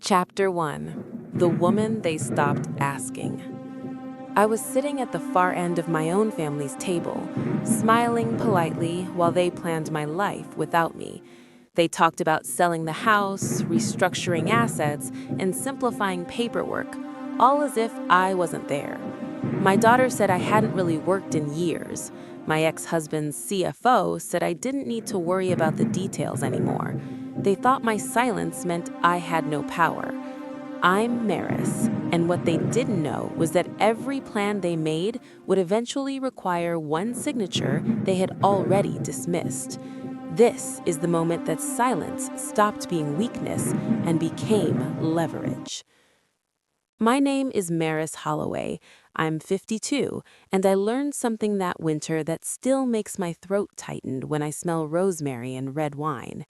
Chapter 1. The Woman They Stopped Asking. I was sitting at the far end of my own family's table, smiling politely while they planned my life without me. They talked about selling the house, restructuring assets, and simplifying paperwork, all as if I wasn't there. My daughter said I hadn't really worked in years. My ex-husband's CFO said I didn't need to worry about the details anymore. They thought my silence meant I had no power. I'm Maris, and what they didn't know was that every plan they made would eventually require one signature they had already dismissed. This is the moment that silence stopped being weakness and became leverage. My name is Maris Holloway. I'm 52, and I learned something that winter that still makes my throat tighten when I smell rosemary and red wine.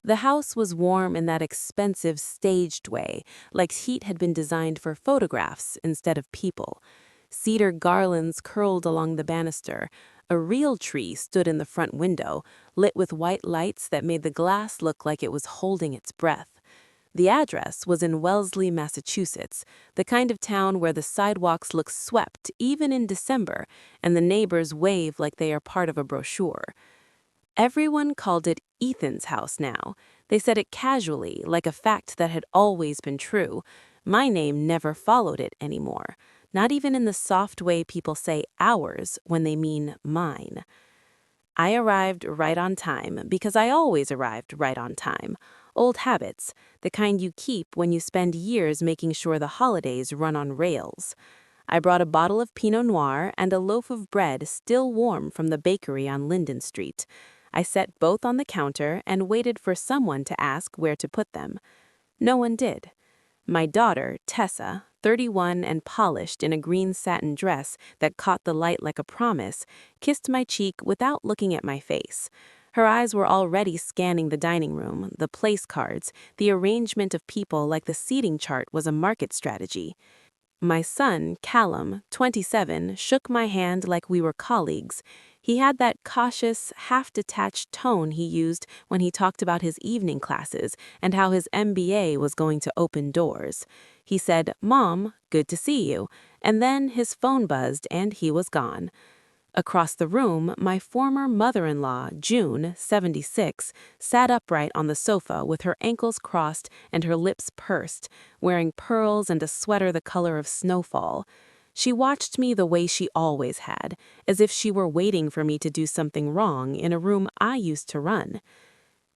The house was warm in that expensive, staged way, like heat had been designed for photographs instead of people. Cedar garlands curled along the banister. A real tree stood in the front window, lit with white lights that made the glass look like it was holding its breath. The address was in Wellesley, Massachusetts, the kind of town where the sidewalks look swept even in December, and the neighbors wave like they are part of a brochure. Everyone called it Ethan's house now. They said it casually, like a fact that had always been true. My name never followed it anymore, not even in the soft way people say ours when they mean mine. I arrived right on time because I always arrived right on time. Old habits, the kind you keep when you spend years making sure the holidays run on rails. I brought a bottle of Pinot Noir and a loaf of bread still warm from the bakery on Linden Street. I set both on the counter and waited for someone to ask where to put them. No one did. My daughter, Tessa, 31 and polished in a green satin dress that caught the light like a promise, kissed my cheek without looking at my face. Her eyes were already scanning the dining room, the place cards, the arrangement of people like the seating chart was a market strategy. My son, Callum, 27, shook my hand like we were colleagues. He had that cautious, half-detached tone he used when he talked about his evening classes and how his MBA was going to open doors. He said, "Mom, good to see you," and then his phone buzzed and he was gone. Across the room, my former mother-in-law, June, 76, sat upright on the sofa with her ankles crossed and her lips pursed, wearing pearls and a sweater the color of snowfall. She watched me the way she always had, as if she were waiting for me to do something wrong in a room I used to run.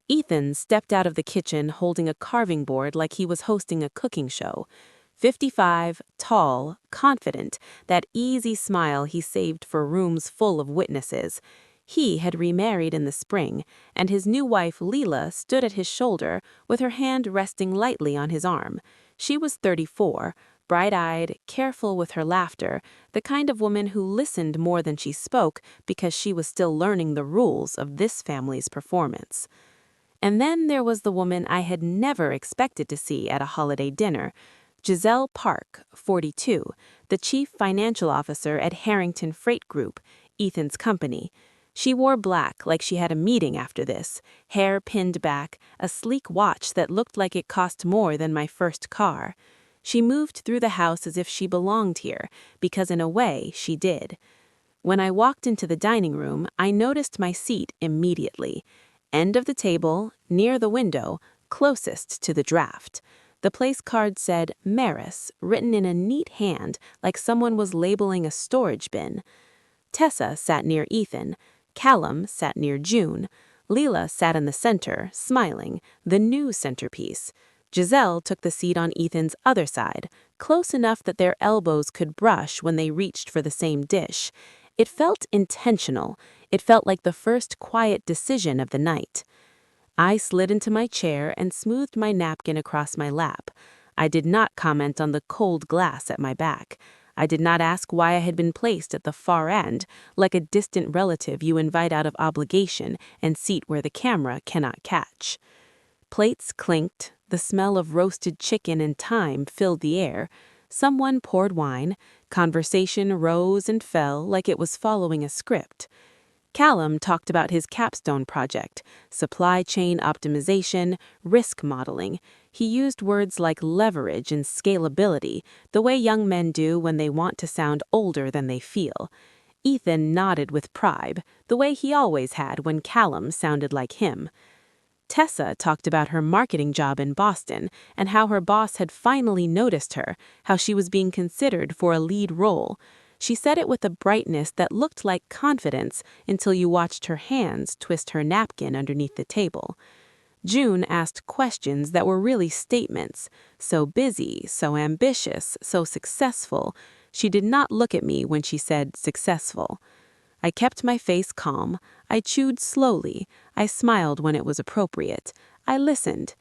Ethan stepped out of the kitchen holding a carving board like he was hosting a cooking show. 55, tall, confident, that easy smile he saved for rooms full of witnesses. He had remarried in the spring, and his new wife Leela stood at his shoulder with her hand resting lightly on his arm. She was 34, bright-eyed, careful with her laughter, the kind of woman who listened more than she spoke because she was still learning the rules of this family's performance. And then there was the woman I had never expected to see at a holiday dinner, Giselle Park, 42, the chief financial officer at Harrington Freight Group, Ethan's company. She wore black like she had a meeting after this, hair pinned back, a sleek watch that looked like it cost more than my first car. She moved through the house as if she belonged here, because in a way she did. When I walked into the dining room, I noticed my seat immediately. End of the table, near the window, closest to the draft. The place card said Maris, written in a neat hand like someone was labeling a storage bin. Tessa sat near Ethan. Callum sat near June. Leela sat in the center, smiling, the new centerpiece. Giselle took the seat on Ethan's other side, close enough that their elbows could brush when they reached for the same dish. It felt intentional. It felt like the first quiet decision of the night. I slid into my chair and smoothed my napkin across my lap. I did not comment on the cold glass at my back. I did not ask why I had been placed at the far end, like a distant relative you invite out of obligation and seat where the camera cannot catch. Plates clinked, the smell of roasted chicken and thyme filled the air. Someone poured wine. Conversation rose and fell like it was following a script. Callum talked about his capstone project, supply chain optimization, risk modeling. He used words like leverage and scalability, the way young men do when they want to sound older than they feel. Ethan nodded with pride, the way he always had when Callum sounded like him. Tessa talked about her marketing job in Boston and how her boss had finally noticed her, how she was being considered for a lead role. She said it with a brightness that looked like confidence until you watched her hands twist her napkin underneath the table. June asked questions that were really statements. So busy, so ambitious, so successful. She did not look at me when she said successful. I kept my face calm. I chewed slowly. I smiled when it was appropriate. I listened.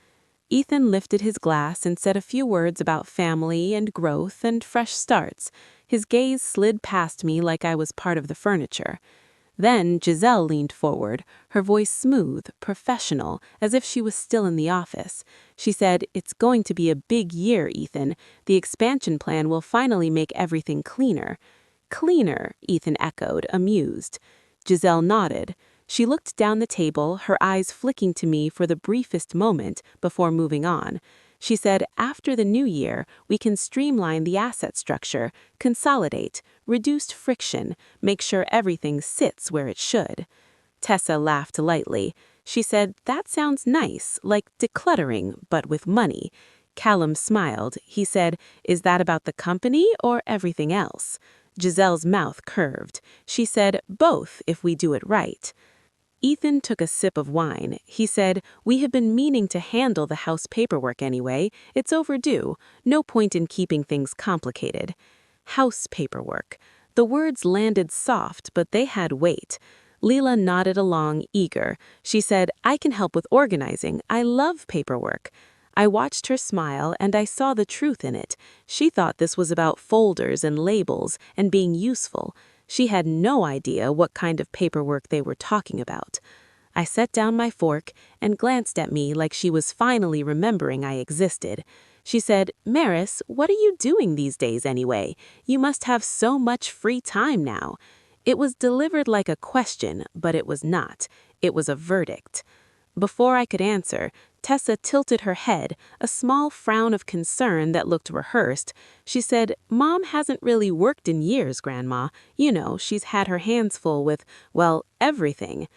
Ethan lifted his glass and said a few words about family and growth and fresh starts. His gaze slid past me like I was part of the furniture. Then Giselle leaned forward, her voice smooth, professional, as if she was still in the office. She said, "It's going to be a big year, Ethan. The expansion plan will finally make everything cleaner." "Cleaner," Ethan echoed, amused. Giselle nodded. She looked down the table, her eyes flicking to me for the briefest moment before moving on. She said, "After the new year, we can streamline the asset structure, consolidate, reduce friction, make sure everything sits where it should." Tessa laughed lightly. She said, "That sounds nice, like decluttering, but with money." Callum smiled. He said, "Is that about the company or everything else?" Giselle's mouth curved. She said, "Both, if we do it right." Ethan took a sip of wine. He said, "We have been meaning to handle the house paperwork anyway. It's overdue. No point in keeping things complicated." House paperwork. The words landed soft, but they had weight. Leela nodded along, eager. She said, "I can help with organizing. I love paperwork." I watched her smile, and I saw the truth in it. She thought this was about folders and labels and being useful. She had no idea what kind of paperwork they were talking about. I set down my fork and glanced at me like she was finally remembering I existed. She said, "Maris, what are you doing these days anyway? You must have so much free time now." It was delivered like a question, but it was not. It was a verdict. Before I could answer, Tessa tilted her head, a small frown of concern that looked rehearsed. She said, "Mom hasn't really worked in years, Grandma. You know, she's had her hands full with, well, everything."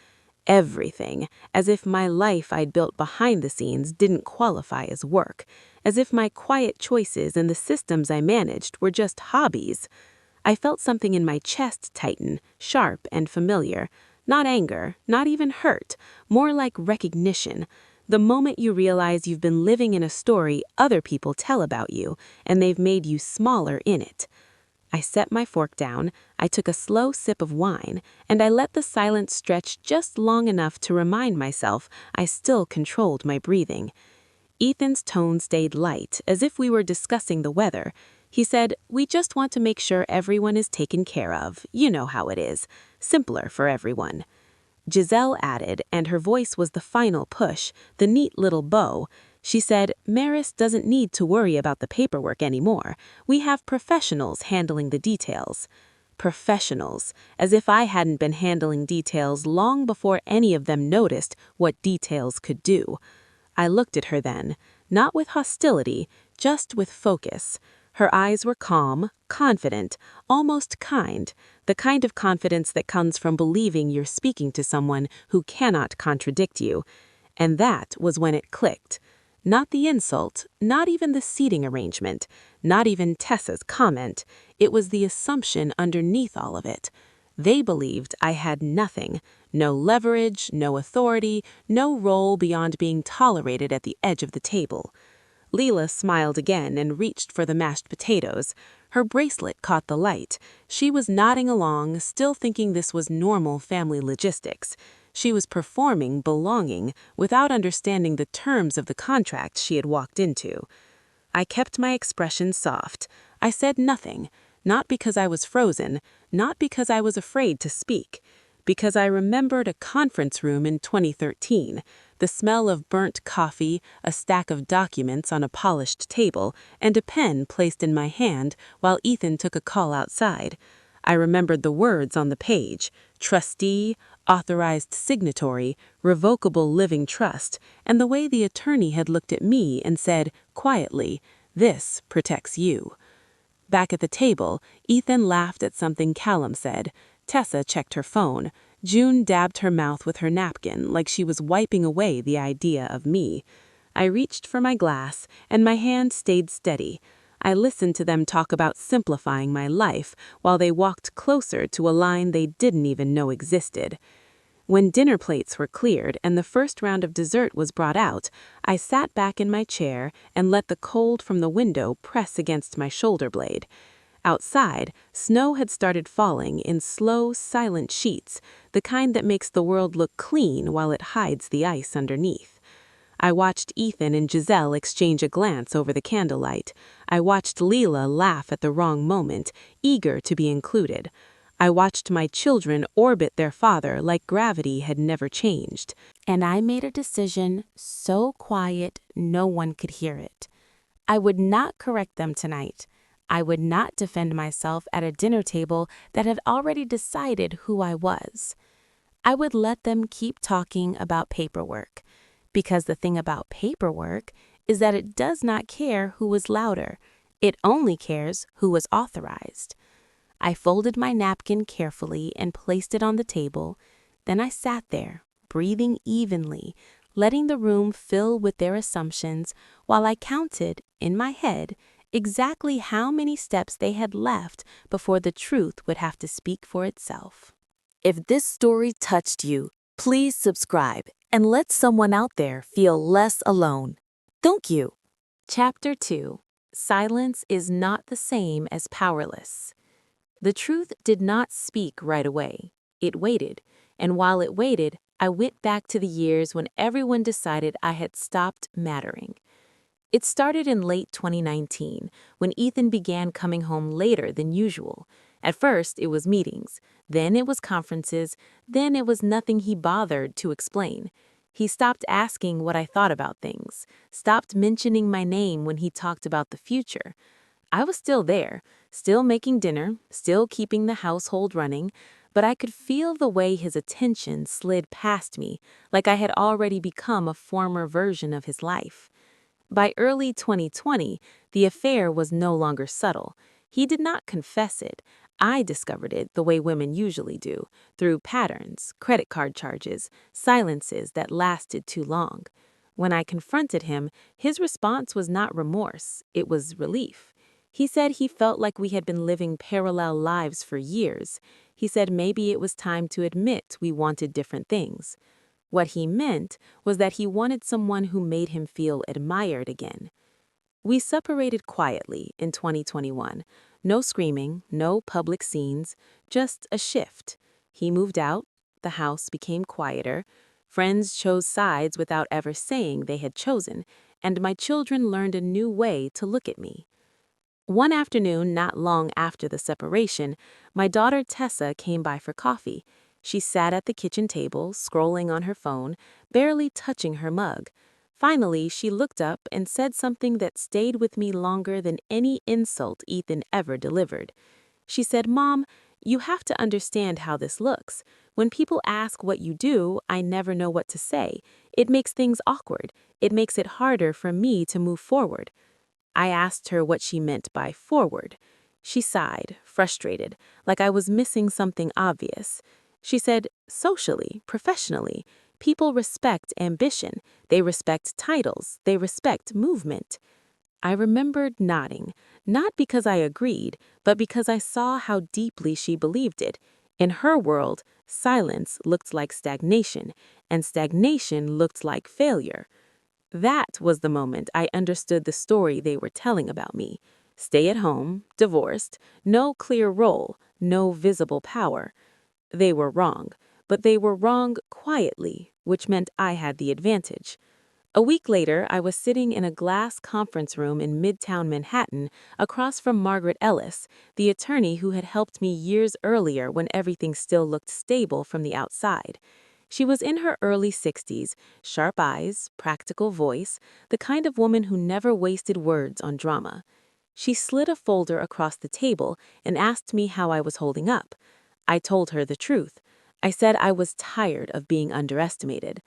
Everything, as if my life I'd built behind the scenes didn't qualify as work, as if my quiet choices and the systems I managed were just hobbies. I felt something in my chest tighten, sharp and familiar. Not anger, not even hurt, more like recognition. The moment you realize you've been living in a story other people tell about you, and they've made you smaller in it. I set my fork down, I took a slow sip of wine, and I let the silence stretch just long enough to remind myself I still controlled my breathing. Ethan's tone stayed light, as if we were discussing the weather. He said, "We just want to make sure everyone is taken care of. You know how it is. Simpler for everyone." Giselle added, and her voice was the final push, the neat little bow. She said, "Maris doesn't need to worry about the paperwork anymore. We have professionals handling the details." Professionals, as if I hadn't been handling details long before any of them noticed what details could do. I looked at her then, not with hostility, just with focus. Her eyes were calm, confident, almost kind, the kind of confidence that comes from believing you're speaking to someone who cannot contradict you. And that was when it clicked. Not the insult, not even the seating arrangement, not even Tessa's comment. It was the assumption underneath all of it. They believed I had nothing, no leverage, no authority, no role beyond being tolerated at the edge of the table. Leela smiled again and reached for the mashed potatoes. Her bracelet caught the light. She was nodding along, still thinking this was normal family logistics. She was performing belonging without understanding the terms of the contract she had walked into. I kept my expression soft. I said nothing, not because I was frozen, not because I was afraid to speak, because I remembered a conference room in 2013, the smell of burnt coffee, a stack of documents on a polished table, and a pen placed in my hand while Ethan took a call outside. I remembered the words on the page: trustee, authorized signatory, revocable living trust, and the way the attorney had looked at me and said, quietly, "This protects you." Back at the table, Ethan laughed at something Callum said. Tessa checked her phone. June dabbed her mouth with her napkin like she was wiping away the idea of me. I reached for my glass, and my hand stayed steady. I listened to them talk about simplifying my life while they walked closer to a line they didn't even know existed. When dinner plates were cleared and the first round of dessert was brought out, I sat back in my chair and let the cold from the window press against my shoulder blade. Outside, snow had started falling in slow, silent sheets, the kind that makes the world look clean while it hides the ice underneath. I watched Ethan and Giselle exchange a glance over the candlelight. I watched Leela laugh at the wrong moment, eager to be included. I watched my children orbit their father like gravity had never changed. And I made a decision so quiet no one could hear it. I would not correct them tonight. I would not defend myself at a dinner table that had already decided who I was. I would let them keep talking about paperwork. Because the thing about paperwork is that it does not care who was louder. It only cares who was authorized. I folded my napkin carefully and placed it on the table. Then I sat there, breathing evenly, letting the room fill with their assumptions while I counted, in my head, exactly how many steps they had left before the truth would have to speak for itself. If this story touched you, please subscribe and let someone out there feel less alone. Thank you. Chapter 2. Silence is not the same as powerless. The truth did not speak right away. It waited, and while it waited, I went back to the years when everyone decided I had stopped mattering. It started in late 2019, when Ethan began coming home later than usual. At first, it was meetings, then it was conferences, then it was nothing he bothered to explain. He stopped asking what I thought about things, stopped mentioning my name when he talked about the future. I was still there, still making dinner, still keeping the household running, but I could feel the way his attention slid past me, like I had already become a former version of his life. By early 2020, the affair was no longer subtle. He did not confess it. I discovered it the way women usually do, through patterns, credit card charges, silences that lasted too long. When I confronted him, his response was not remorse, it was relief. He said he felt like we had been living parallel lives for years. He said maybe it was time to admit we wanted different things. What he meant was that he wanted someone who made him feel admired again. We separated quietly in 2021. No screaming, no public scenes, just a shift. He moved out, the house became quieter, friends chose sides without ever saying they had chosen, and my children learned a new way to look at me. One afternoon, not long after the separation, my daughter Tessa came by for coffee. She sat at the kitchen table, scrolling on her phone, barely touching her mug. Finally, she looked up and said something that stayed with me longer than any insult Ethan ever delivered. She said, "Mom, you have to understand how this looks. When people ask what you do, I never know what to say. It makes things awkward. It makes it harder for me to move forward." I asked her what she meant by forward. She sighed, frustrated, like I was missing something obvious. She said, socially, professionally, people respect ambition. They respect titles. They respect movement. I remembered nodding, not because I agreed, but because I saw how deeply she believed it. In her world, silence looked like stagnation, and stagnation looked like failure. That was the moment I understood the story they were telling about me. Stay at home, divorced, no clear role, no visible power. They were wrong, but they were wrong quietly, which meant I had the advantage. A week later, I was sitting in a glass conference room in Midtown Manhattan across from Margaret Ellis, the attorney who had helped me years earlier when everything still looked stable from the outside. She was in her early 60s, sharp eyes, practical voice, the kind of woman who never wasted words on drama. She slid a folder across the table and asked me how I was holding up. I told her the truth. I said I was tired of being underestimated.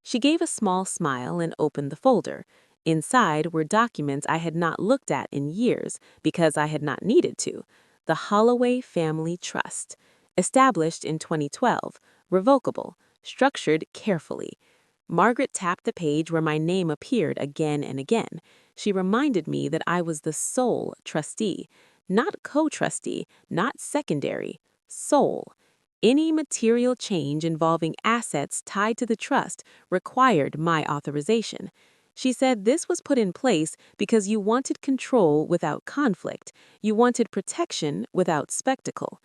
She gave a small smile and opened the folder. Inside were documents I had not looked at in years because I had not needed to. The Holloway Family Trust, established in 2012, revocable, structured carefully. Margaret tapped the page where my name appeared again and again. She reminded me that I was the sole trustee, not co-trustee, not secondary, sole. Any material change involving assets tied to the trust required my authorization. She said this was put in place because you wanted control without conflict. You wanted protection without spectacle.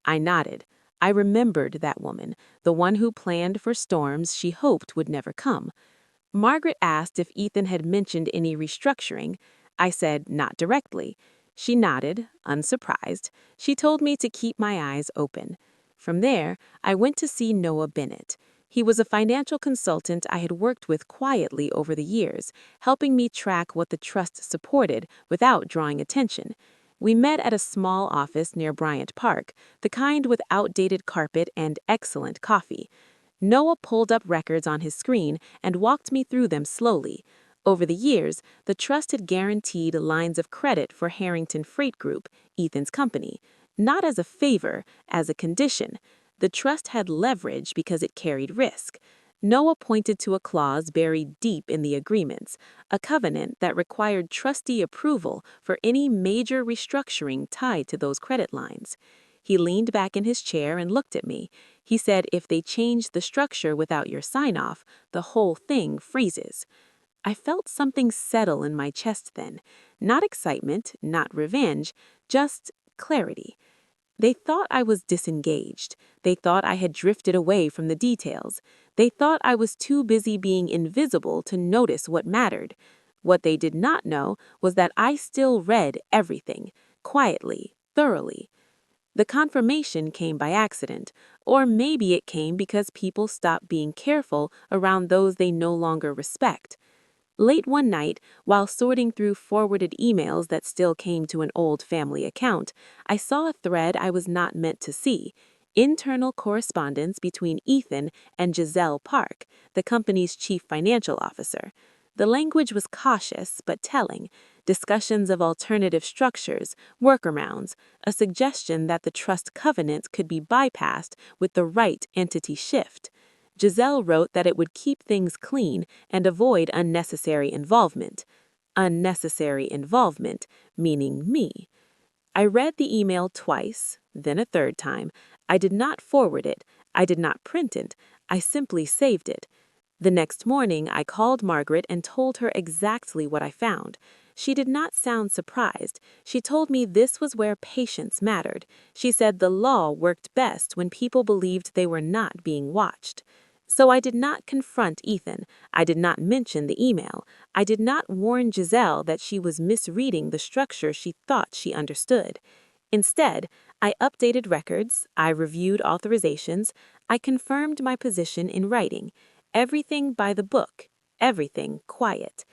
I nodded. I remembered that woman, the one who planned for storms she hoped would never come. Margaret asked if Ethan had mentioned any restructuring. I said not directly. She nodded, unsurprised. She told me to keep my eyes open. From there, I went to see Noah Bennett. He was a financial consultant I had worked with quietly over the years, helping me track what the trust supported without drawing attention. We met at a small office near Bryant Park, the kind with outdated carpet and excellent coffee. Noah pulled up records on his screen and walked me through them slowly. Over the years, the trust had guaranteed lines of credit for Harrington Freight Group, Ethan's company, not as a favor, as a condition. The trust had leverage because it carried risk. Noah pointed to a clause buried deep in the agreements, a covenant that required trustee approval for any major restructuring tied to those credit lines. He leaned back in his chair and looked at me. He said if they change the structure without your sign-off, the whole thing freezes. I felt something settle in my chest then. Not excitement, not revenge, just clarity. They thought I was disengaged. They thought I had drifted away from the details. They thought I was too busy being invisible to notice what mattered. What they did not know was that I still read everything, quietly, thoroughly. The confirmation came by accident, or maybe it came because people stopped being careful around those they no longer respect. Late one night, while sorting through forwarded emails that still came to an old family account, I saw a thread I was not meant to see: internal correspondence between Ethan and Giselle Park, the company's chief financial officer. The language was cautious but telling: discussions of alternative structures, workarounds, a suggestion that the trust covenant could be bypassed with the right entity shift. Giselle wrote that it would keep things clean and avoid unnecessary involvement. Unnecessary involvement, meaning me. I read the email twice, then a third time. I did not forward it. I did not print it. I simply saved it. The next morning, I called Margaret and told her exactly what I found. She did not sound surprised. She told me this was where patience mattered. She said the law worked best when people believed they were not being watched. So I did not confront Ethan. I did not mention the email. I did not warn Giselle that she was misreading the structure she thought she understood. Instead, I updated records, I reviewed authorizations, I confirmed my position in writing. Everything by the book, everything quiet.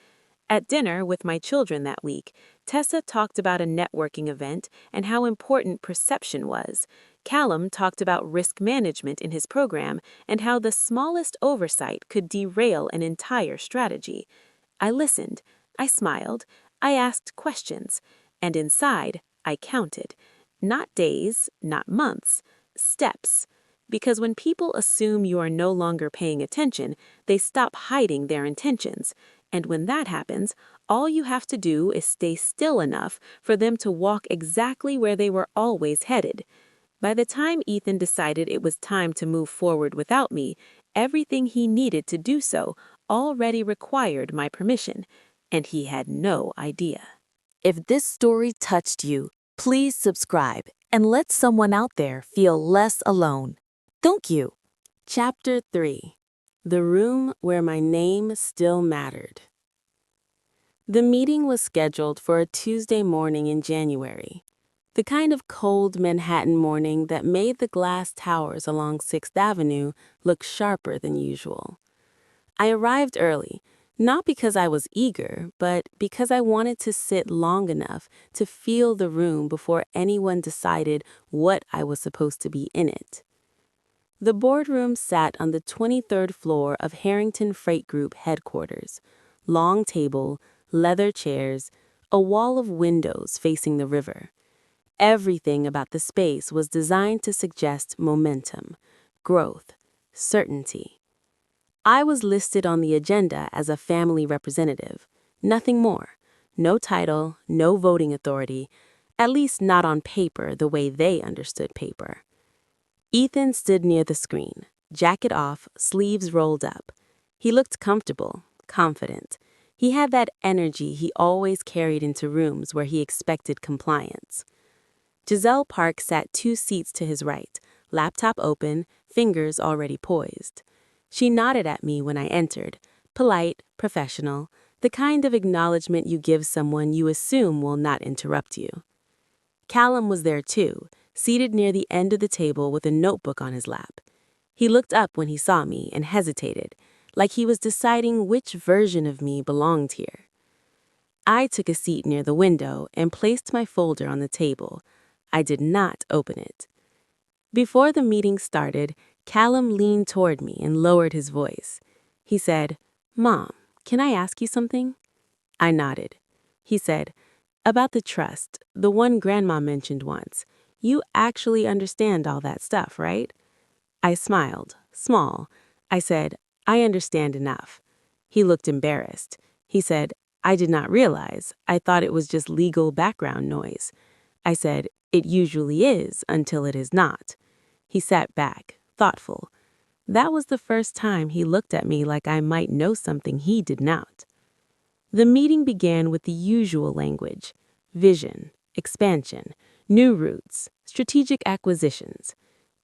At dinner with my children that week, Tessa talked about a networking event and how important perception was. Callum talked about risk management in his program and how the smallest oversight could derail an entire strategy. I listened, I smiled, I asked questions, and inside, I counted. Not days, not months, steps. Because when people assume you are no longer paying attention, they stop hiding their intentions. And when that happens, all you have to do is stay still enough for them to walk exactly where they were always headed. By the time Ethan decided it was time to move forward without me, everything he needed to do so already required my permission, and he had no idea. If this story touched you, please subscribe and let someone out there feel less alone. Thank you. Chapter 3. The Room Where My Name Still Mattered. The meeting was scheduled for a Tuesday morning in January, the kind of cold Manhattan morning that made the glass towers along 6th Avenue look sharper than usual. I arrived early, Not because I was eager, but because I wanted to sit long enough to feel the room before anyone decided what I was supposed to be in it. The boardroom sat on the 23rd floor of Harrington Freight Group headquarters. Long table, leather chairs, a wall of windows facing the river. Everything about the space was designed to suggest momentum, growth, certainty. I was listed on the agenda as a family representative. Nothing more. No title, no voting authority, at least not on paper the way they understood paper. Ethan stood near the screen, jacket off, sleeves rolled up. He looked comfortable, confident. He had that energy he always carried into rooms where he expected compliance. Giselle Park sat 2 seats to his right, laptop open, fingers already poised. She nodded at me when I entered, polite, professional, the kind of acknowledgement you give someone you assume will not interrupt you. Callum was there too, seated near the end of the table with a notebook on his lap. He looked up when he saw me and hesitated, like he was deciding which version of me belonged here. I took a seat near the window and placed my folder on the table. I did not open it. Before the meeting started, Callum leaned toward me and lowered his voice. He said, "Mom, can I ask you something?" I nodded. He said, "About the trust, the one Grandma mentioned once. You actually understand all that stuff, right?" I smiled, small. I said, "I understand enough." He looked embarrassed. He said, "I did not realize. I thought it was just legal background noise." I said, "It usually is until it is not." He sat back, thoughtful. That was the first time he looked at me like I might know something he did not. The meeting began with the usual language: vision, expansion, new routes, strategic acquisitions.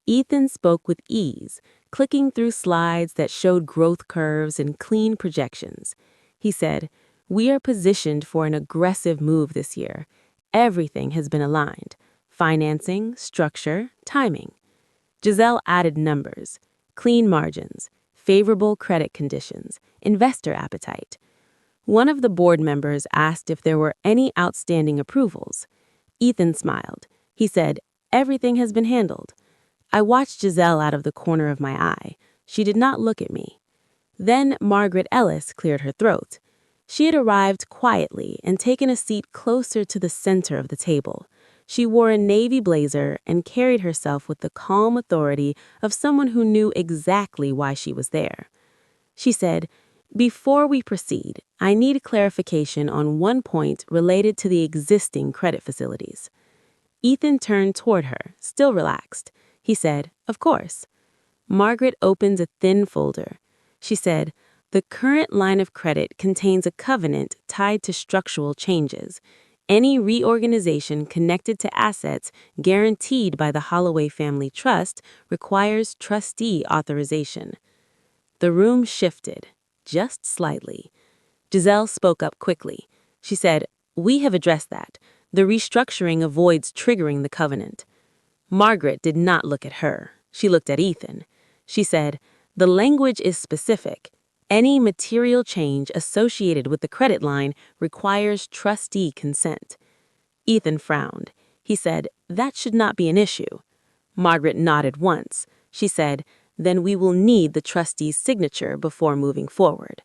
Ethan spoke with ease, clicking through slides that showed growth curves and clean projections. He said, "We are positioned for an aggressive move this year. Everything has been aligned: financing, structure, timing." Giselle added numbers: clean margins, favorable credit conditions, investor appetite. One of the board members asked if there were any outstanding approvals. Ethan smiled. He said, "Everything has been handled." I watched Giselle out of the corner of my eye. She did not look at me. Then Margaret Ellis cleared her throat. She had arrived quietly and taken a seat closer to the center of the table. She wore a navy blazer and carried herself with the calm authority of someone who knew exactly why she was there. She said, "Before we proceed, I need clarification on one point related to the existing credit facilities." Ethan turned toward her, still relaxed. He said, "Of course." Margaret opened a thin folder. She said, "The current line of credit contains a covenant tied to structural changes. Any reorganization connected to assets guaranteed by the Holloway Family Trust requires trustee authorization." The room shifted, just slightly. Giselle spoke up quickly. She said, "We have addressed that. The restructuring avoids triggering the covenant." Margaret did not look at her. She looked at Ethan. She said, "The language is specific. Any material change associated with the credit line requires trustee consent." Ethan frowned. He said, "That should not be an issue." Margaret nodded once. She said, "Then we will need the trustee's signature before moving forward."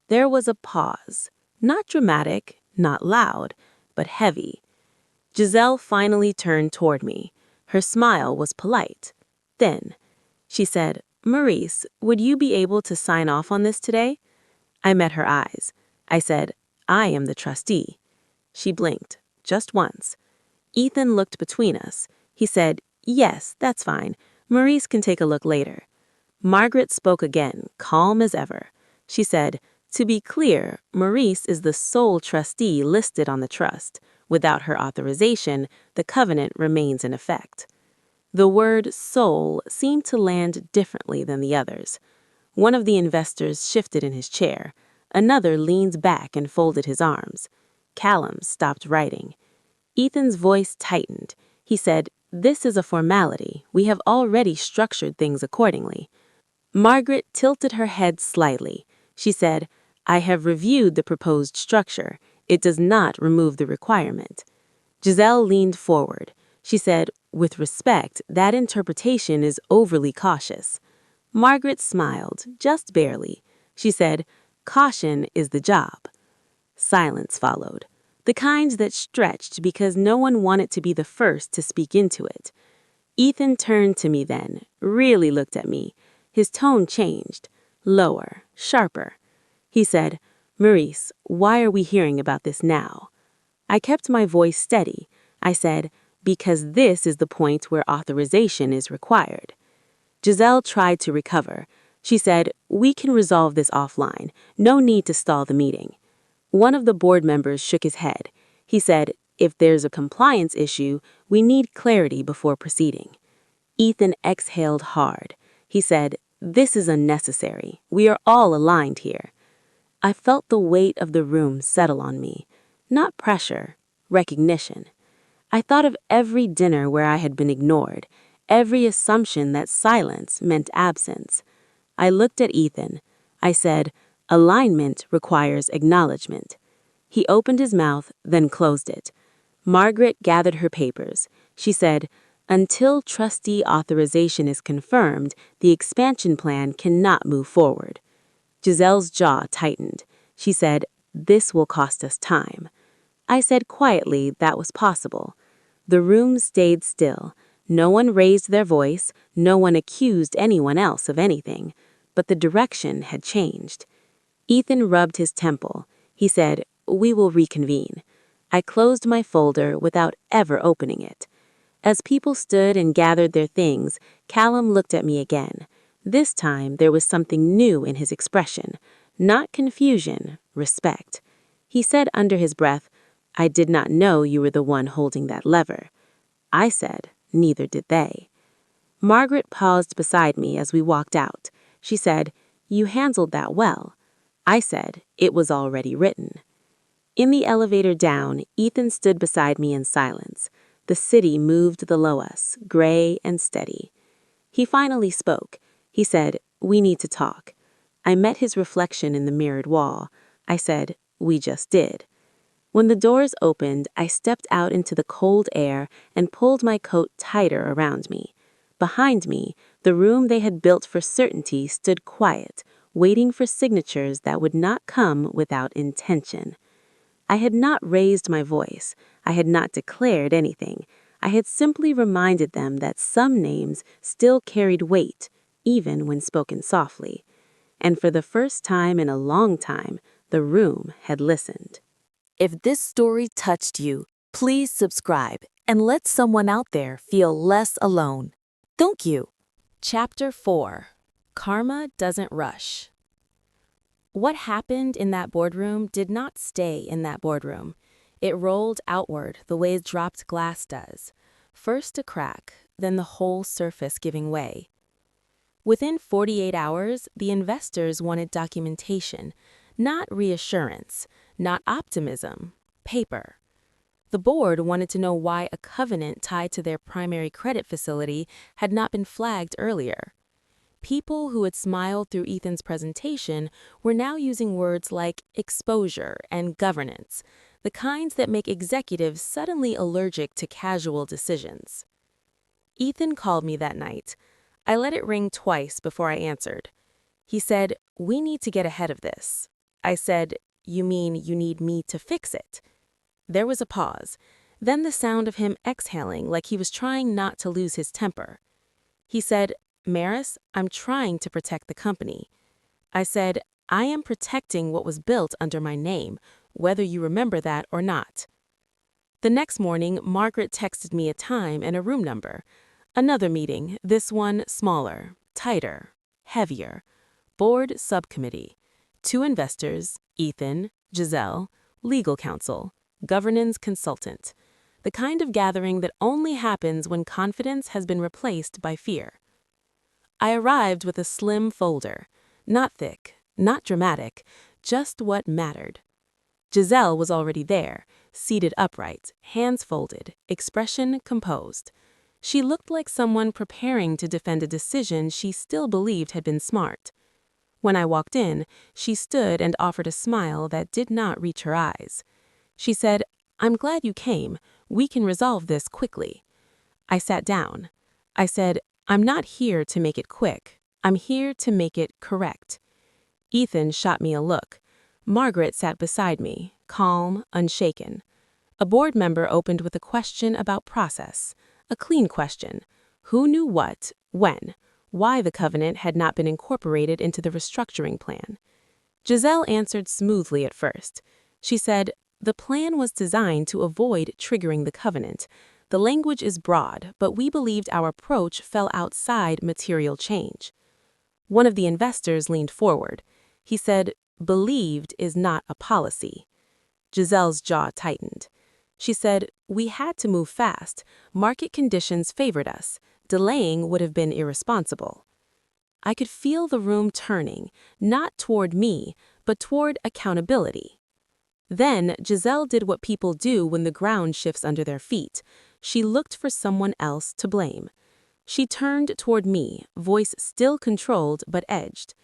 There was a pause. Not dramatic, not loud, but heavy. Giselle finally turned toward me. Her smile was polite, thin. She said, "Maurice, would you be able to sign off on this today?" I met her eyes. I said, "I am the trustee." She blinked, just once. Ethan looked between us. He said, "Yes, that's fine. Maurice can take a look later." Margaret spoke again, calm as ever. She said, "To be clear, Maurice is the sole trustee listed on the trust. Without her authorization, the covenant remains in effect." The word "sole" seemed to land differently than the others. One of the investors shifted in his chair. Another leaned back and folded his arms. Callum stopped writing. Ethan's voice tightened. He said, "This is a formality. We have already structured things accordingly." Margaret tilted her head slightly. She said, I have reviewed the proposed structure. It does not remove the requirement. Giselle leaned forward. She said, with respect, that interpretation is overly cautious. Margaret smiled, just barely. She said, caution is the job. Silence followed, the kind that stretched because no one wanted to be the first to speak into it. Ethan turned to me then, really looked at me. His tone changed, lower, sharper. He said, Maurice, why are we hearing about this now? I kept my voice steady. I said, because this is the point where authorization is required. Giselle tried to recover. She said, we can resolve this offline. No need to stall the meeting. One of the board members shook his head. He said, if there's a compliance issue, we need clarity before proceeding. Ethan exhaled hard. He said, this is unnecessary. We are all aligned here. I felt the weight of the room settle on me. Not pressure, recognition. I thought of every dinner where I had been ignored, every assumption that silence meant absence. I looked at Ethan. I said, alignment requires acknowledgement. He opened his mouth, then closed it. Margaret gathered her papers. She said, until trustee authorization is confirmed, the expansion plan cannot move forward. Giselle's jaw tightened. She said, this will cost us time. I said quietly that was possible. The room stayed still. No one raised their voice, no one accused anyone else of anything, but the direction had changed. Ethan rubbed his temple. He said, we will reconvene. I closed my folder without ever opening it. As people stood and gathered their things, Callum looked at me again. This time there was something new in his expression, not confusion, respect. He said under his breath, I did not know you were the one holding that lever. I said, neither did they. Margaret paused beside me as we walked out. She said, you handled that well. I said, it was already written. In the elevator down, Ethan stood beside me in silence. The city moved below us, gray and steady. He finally spoke. He said, we need to talk. I met his reflection in the mirrored wall. I said, we just did. When the doors opened, I stepped out into the cold air and pulled my coat tighter around me. Behind me, the room they had built for certainty stood quiet, waiting for signatures that would not come without intention. I had not raised my voice. I had not declared anything. I had simply reminded them that some names still carried weight, even when spoken softly. And for the first time in a long time, the room had listened. If this story touched you, please subscribe and let someone out there feel less alone. Thank you. Chapter 4. Karma Doesn't Rush. What happened in that boardroom did not stay in that boardroom. It rolled outward the way dropped glass does. First a crack, then the whole surface giving way. Within 48 hours, the investors wanted documentation, not reassurance, not optimism, paper. The board wanted to know why a covenant tied to their primary credit facility had not been flagged earlier. People who had smiled through Ethan's presentation were now using words like exposure and governance, the kinds that make executives suddenly allergic to casual decisions. Ethan called me that night. I let it ring twice before I answered. He said, we need to get ahead of this. I said, you mean you need me to fix it? There was a pause, then the sound of him exhaling like he was trying not to lose his temper. He said, Maris, I'm trying to protect the company. I said, I am protecting what was built under my name, whether you remember that or not. The next morning, Margaret texted me a time and a room number. Another meeting, this one smaller, tighter, heavier. Board subcommittee. 2 investors, Ethan, Giselle, legal counsel, governance consultant. The kind of gathering that only happens when confidence has been replaced by fear. I arrived with a slim folder. Not thick, not dramatic, just what mattered. Giselle was already there, seated upright, hands folded, expression composed. She looked like someone preparing to defend a decision she still believed had been smart. When I walked in, she stood and offered a smile that did not reach her eyes. She said, "I'm glad you came. We can resolve this quickly." I sat down. I said, "I'm not here to make it quick. I'm here to make it correct." Ethan shot me a look. Margaret sat beside me, calm, unshaken. A board member opened with a question about process. A clean question. Who knew what, when, why the covenant had not been incorporated into the restructuring plan. Giselle answered smoothly at first. She said, "The plan was designed to avoid triggering the covenant. The language is broad, but we believed our approach fell outside material change." One of the investors leaned forward. He said, "Believed is not a policy." Giselle's jaw tightened. She said, "We had to move fast. Market conditions favored us. Delaying would have been irresponsible." I could feel the room turning, not toward me, but toward accountability. Then Giselle did what people do when the ground shifts under their feet. She looked for someone else to blame. She turned toward me, voice still controlled but edged.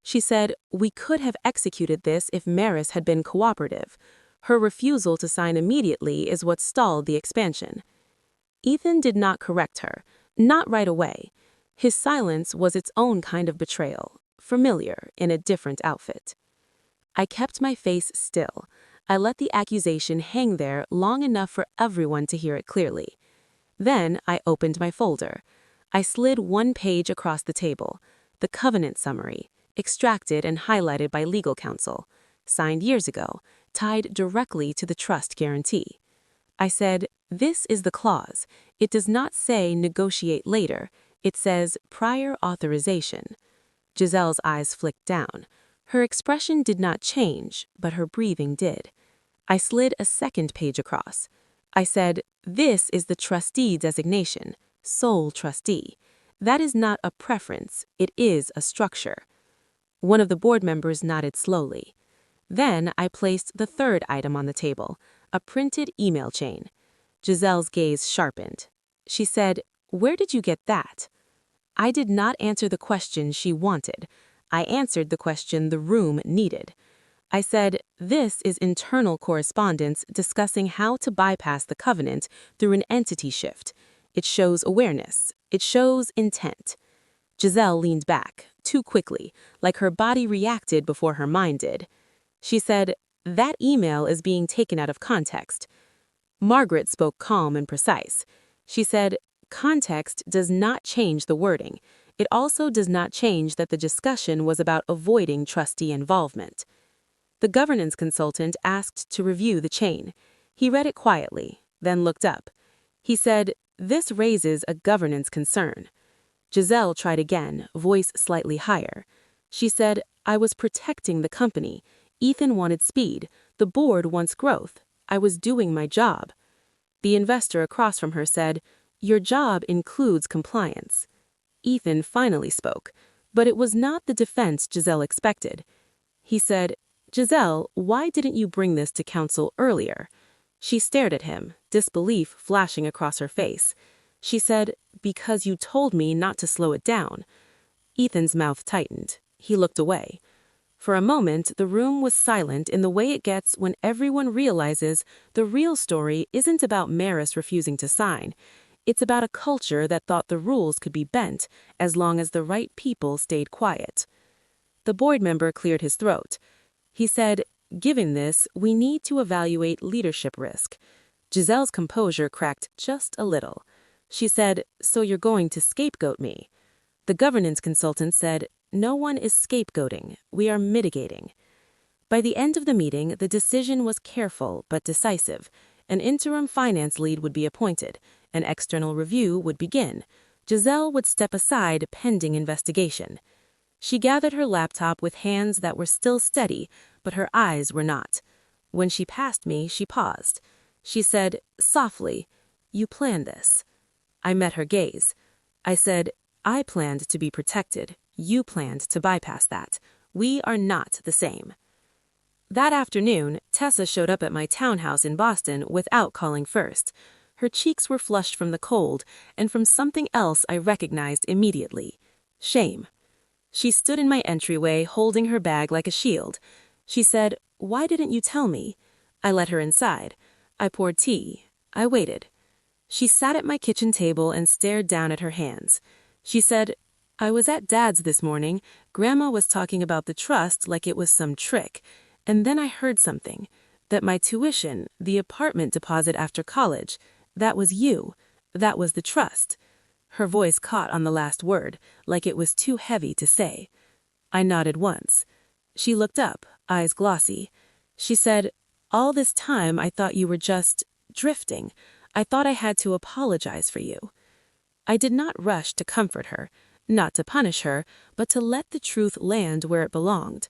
She said, "We could have executed this if Maris had been cooperative. Her refusal to sign immediately is what stalled the expansion." Ethan did not correct her, not right away. His silence was its own kind of betrayal, familiar in a different outfit. I kept my face still. I let the accusation hang there long enough for everyone to hear it clearly. Then I opened my folder. I slid one page across the table, the covenant summary, extracted and highlighted by legal counsel, signed years ago, tied directly to the trust guarantee. I said, "This is the clause. It does not say negotiate later. It says prior authorization." Giselle's eyes flicked down. Her expression did not change, but her breathing did. I slid a second page across. I said, "This is the trustee designation, sole trustee. That is not a preference, it is a structure." One of the board members nodded slowly. Then I placed the third item on the table, a printed email chain. Giselle's gaze sharpened. She said, "Where did you get that?" I did not answer the question she wanted. I answered the question the room needed. I said, "This is internal correspondence discussing how to bypass the covenant through an entity shift. It shows awareness. It shows intent." Giselle leaned back, too quickly, like her body reacted before her mind did. She said, "That email is being taken out of context." Margaret spoke calm and precise. She said, "Context does not change the wording. It also does not change that the discussion was about avoiding trustee involvement." The governance consultant asked to review the chain. He read it quietly, then looked up. He said, "This raises a governance concern." Giselle tried again, voice slightly higher. She said, "I was protecting the company. Ethan wanted speed. The board wants growth. I was doing my job." The investor across from her said, "Your job includes compliance." Ethan finally spoke, but it was not the defense Giselle expected. He said, "Giselle, why didn't you bring this to council earlier?" She stared at him, disbelief flashing across her face. She said, "Because you told me not to slow it down." Ethan's mouth tightened. He looked away. For a moment, the room was silent in the way it gets when everyone realizes the real story isn't about Maris refusing to sign. It's about a culture that thought the rules could be bent as long as the right people stayed quiet. The board member cleared his throat. He said, "Given this, we need to evaluate leadership risk." Giselle's composure cracked just a little. She said, "So you're going to scapegoat me?" The governance consultant said, "No one is scapegoating. We are mitigating." By the end of the meeting, the decision was careful but decisive. An interim finance lead would be appointed. An external review would begin. Giselle would step aside pending investigation. She gathered her laptop with hands that were still steady, but her eyes were not. When she passed me, she paused. She said, softly, "You planned this." I met her gaze. I said, "I planned to be protected. You planned to bypass that. We are not the same." That afternoon, Tessa showed up at my townhouse in Boston without calling first. Her cheeks were flushed from the cold and from something else I recognized immediately: shame. She stood in my entryway, holding her bag like a shield. She said, "Why didn't you tell me?" I let her inside. I poured tea. I waited. She sat at my kitchen table and stared down at her hands. She said, "I was at Dad's this morning. Grandma was talking about the trust like it was some trick. And then I heard something. That my tuition, the apartment deposit after college, that was you. That was the trust." Her voice caught on the last word, like it was too heavy to say. I nodded once. She looked up, eyes glossy. She said, "All this time I thought you were just drifting. I thought I had to apologize for you." I did not rush to comfort her, not to punish her, but to let the truth land where it belonged.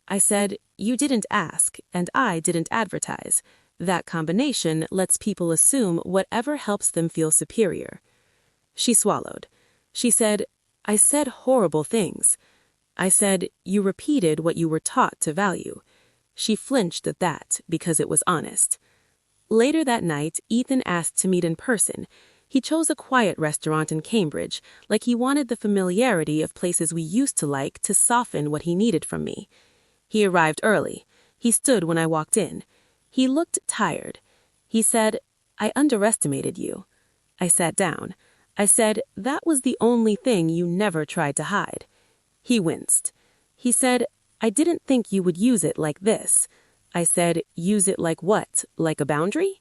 I said, "You didn't ask, and I didn't advertise. That combination lets people assume whatever helps them feel superior." She swallowed. She said, "I said horrible things." I said, "You repeated what you were taught to value." She flinched at that because it was honest. Later that night, Ethan asked to meet in person. He chose a quiet restaurant in Cambridge, like he wanted the familiarity of places we used to like to soften what he needed from me. He arrived early. He stood when I walked in. He looked tired. He said, "I underestimated you." I sat down. I said, "That was the only thing you never tried to hide." He winced. He said, "I didn't think you would use it like this." I said, "Use it like what? Like a boundary?"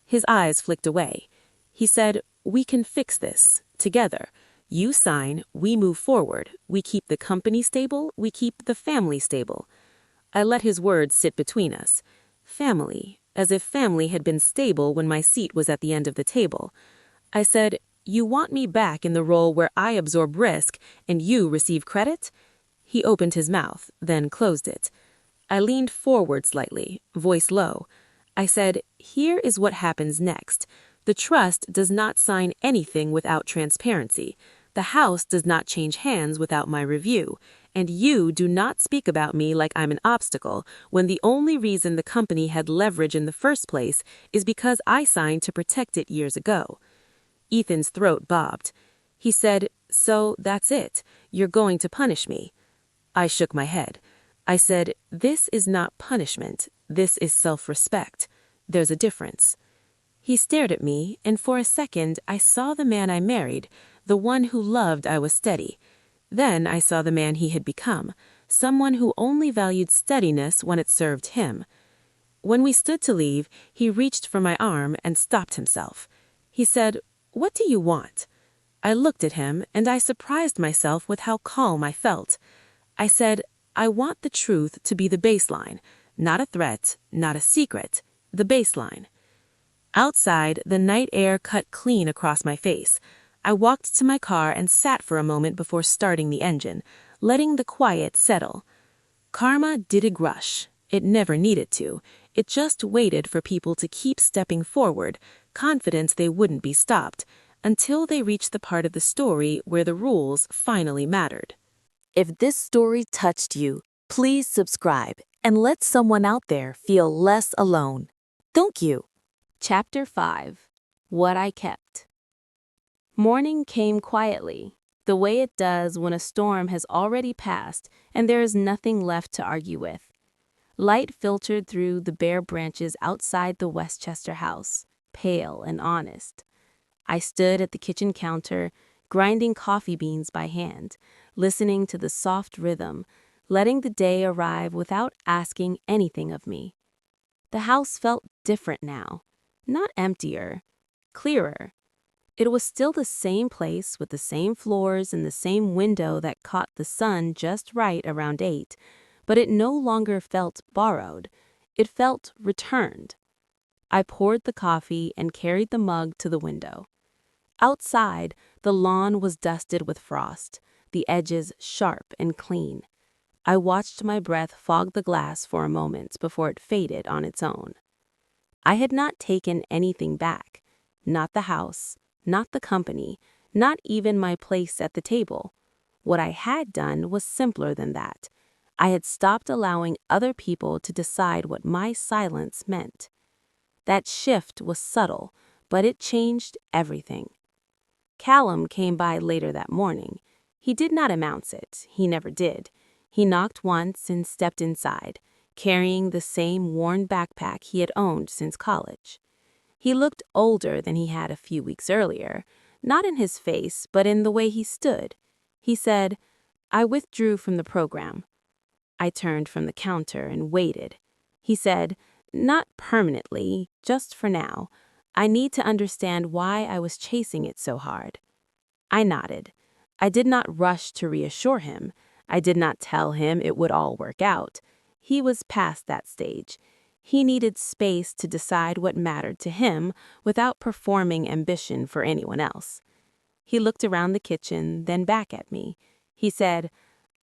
His eyes flicked away. He said, "We can fix this, together. You sign, we move forward. We keep the company stable, we keep the family stable." I let his words sit between us. Family, as if family had been stable when my seat was at the end of the table. I said, "You want me back in the role where I absorb risk and you receive credit?" He opened his mouth, then closed it. I leaned forward slightly, voice low. I said, "Here is what happens next. The trust does not sign anything without transparency. The house does not change hands without my review. And you do not speak about me like I'm an obstacle when the only reason the company had leverage in the first place is because I signed to protect it years ago." Ethan's throat bobbed. He said, "So that's it. You're going to punish me." I shook my head. I said, "This is not punishment. This is self-respect. There's a difference." He stared at me, and for a second I saw the man I married, the one who loved I was steady. Then I saw the man he had become, someone who only valued steadiness when it served him. When we stood to leave, he reached for my arm and stopped himself. He said, "What do you want?" I looked at him, and I surprised myself with how calm I felt. I said, "I want the truth to be the baseline, not a threat, not a secret, the baseline." Outside, the night air cut clean across my face. I walked to my car and sat for a moment before starting the engine, letting the quiet settle. Karma didn't rush. It never needed to. It just waited for people to keep stepping forward, confident they wouldn't be stopped, until they reached the part of the story where the rules finally mattered. If this story touched you, please subscribe and let someone out there feel less alone. Thank you. Chapter 5. What I Kept. Morning came quietly, the way it does when a storm has already passed and there is nothing left to argue with. Light filtered through the bare branches outside the Westchester house, pale and honest. I stood at the kitchen counter, grinding coffee beans by hand, listening to the soft rhythm, letting the day arrive without asking anything of me. The house felt different now, not emptier, clearer. It was still the same place with the same floors and the same window that caught the sun just right around 8, but it no longer felt borrowed. It felt returned. I poured the coffee and carried the mug to the window. Outside, the lawn was dusted with frost, the edges sharp and clean. I watched my breath fog the glass for a moment before it faded on its own. I had not taken anything back, not the house, not the company, not even my place at the table. What I had done was simpler than that. I had stopped allowing other people to decide what my silence meant. That shift was subtle, but it changed everything. Callum came by later that morning. He did not announce it, he never did. He knocked once and stepped inside, carrying the same worn backpack he had owned since college. He looked older than he had a few weeks earlier, not in his face, but in the way he stood. He said, "I withdrew from the program." I turned from the counter and waited. He said, "Not permanently, just for now. I need to understand why I was chasing it so hard." I nodded. I did not rush to reassure him. I did not tell him it would all work out. He was past that stage. He needed space to decide what mattered to him without performing ambition for anyone else. He looked around the kitchen, then back at me. He said,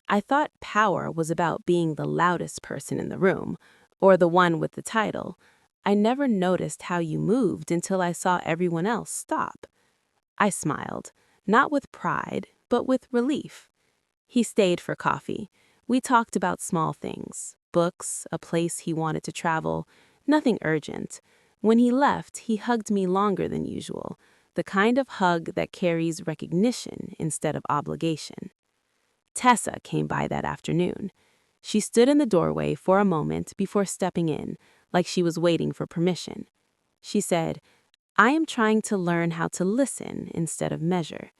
"I thought power was about being the loudest person in the room, or the one with the title. I never noticed how you moved until I saw everyone else stop." I smiled, not with pride, but with relief. He stayed for coffee. We talked about small things, books, a place he wanted to travel, nothing urgent. When he left, he hugged me longer than usual, the kind of hug that carries recognition instead of obligation. Tessa came by that afternoon. She stood in the doorway for a moment before stepping in, like she was waiting for permission. She said, "I am trying to learn how to listen instead of measure."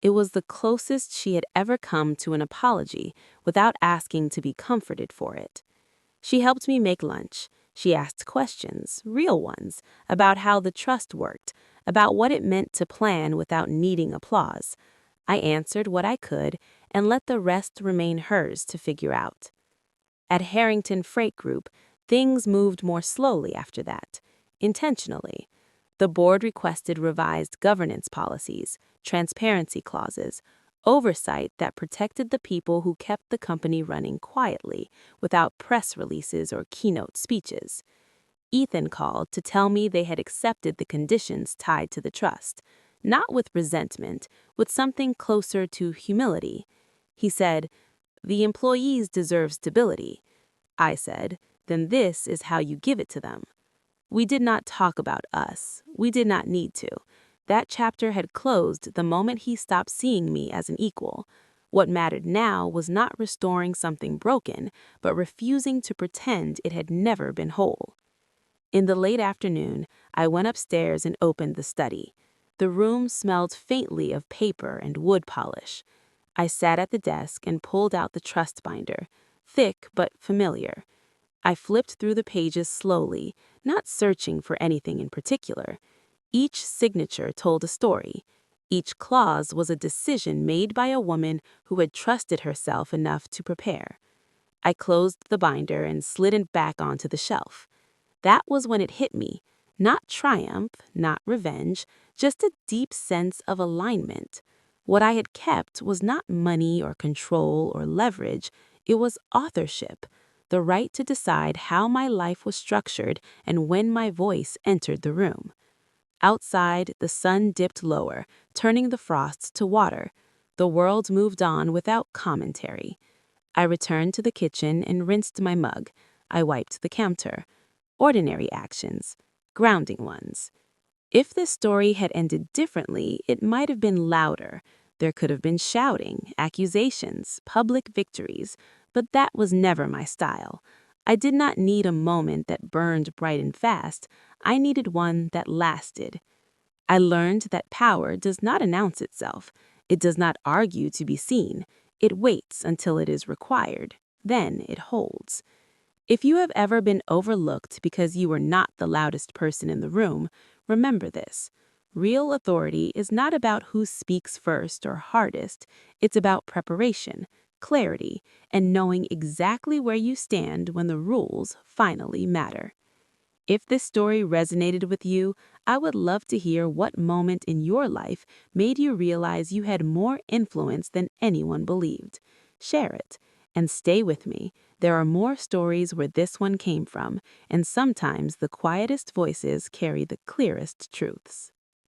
It was the closest she had ever come to an apology without asking to be comforted for it. She helped me make lunch. She asked questions, real ones, about how the trust worked, about what it meant to plan without needing applause. I answered what I could and let the rest remain hers to figure out. At Harrington Freight Group, things moved more slowly after that, intentionally. The board requested revised governance policies, transparency clauses, oversight that protected the people who kept the company running quietly, without press releases or keynote speeches. Ethan called to tell me they had accepted the conditions tied to the trust, not with resentment, with something closer to humility. He said, "The employees deserve stability." I said, "Then this is how you give it to them." We did not talk about us. We did not need to. That chapter had closed the moment he stopped seeing me as an equal. What mattered now was not restoring something broken, but refusing to pretend it had never been whole. In the late afternoon, I went upstairs and opened the study. The room smelled faintly of paper and wood polish. I sat at the desk and pulled out the trust binder, thick but familiar. I flipped through the pages slowly, not searching for anything in particular. Each signature told a story. Each clause was a decision made by a woman who had trusted herself enough to prepare. I closed the binder and slid it back onto the shelf. That was when it hit me. Not triumph, not revenge, just a deep sense of alignment. What I had kept was not money or control or leverage, it was authorship. The right to decide how my life was structured and when my voice entered the room. Outside, the sun dipped lower, turning the frost to water. The world moved on without commentary. I returned to the kitchen and rinsed my mug. I wiped the counter. Ordinary actions, grounding ones. If this story had ended differently, it might have been louder. There could have been shouting, accusations, public victories, but that was never my style. I did not need a moment that burned bright and fast. I needed one that lasted. I learned that power does not announce itself. It does not argue to be seen. It waits until it is required. Then it holds. If you have ever been overlooked because you were not the loudest person in the room, remember this. Real authority is not about who speaks first or hardest. It's about preparation, clarity, and knowing exactly where you stand when the rules finally matter. If this story resonated with you, I would love to hear what moment in your life made you realize you had more influence than anyone believed. Share it, and stay with me. There are more stories where this one came from, and sometimes the quietest voices carry the clearest truths.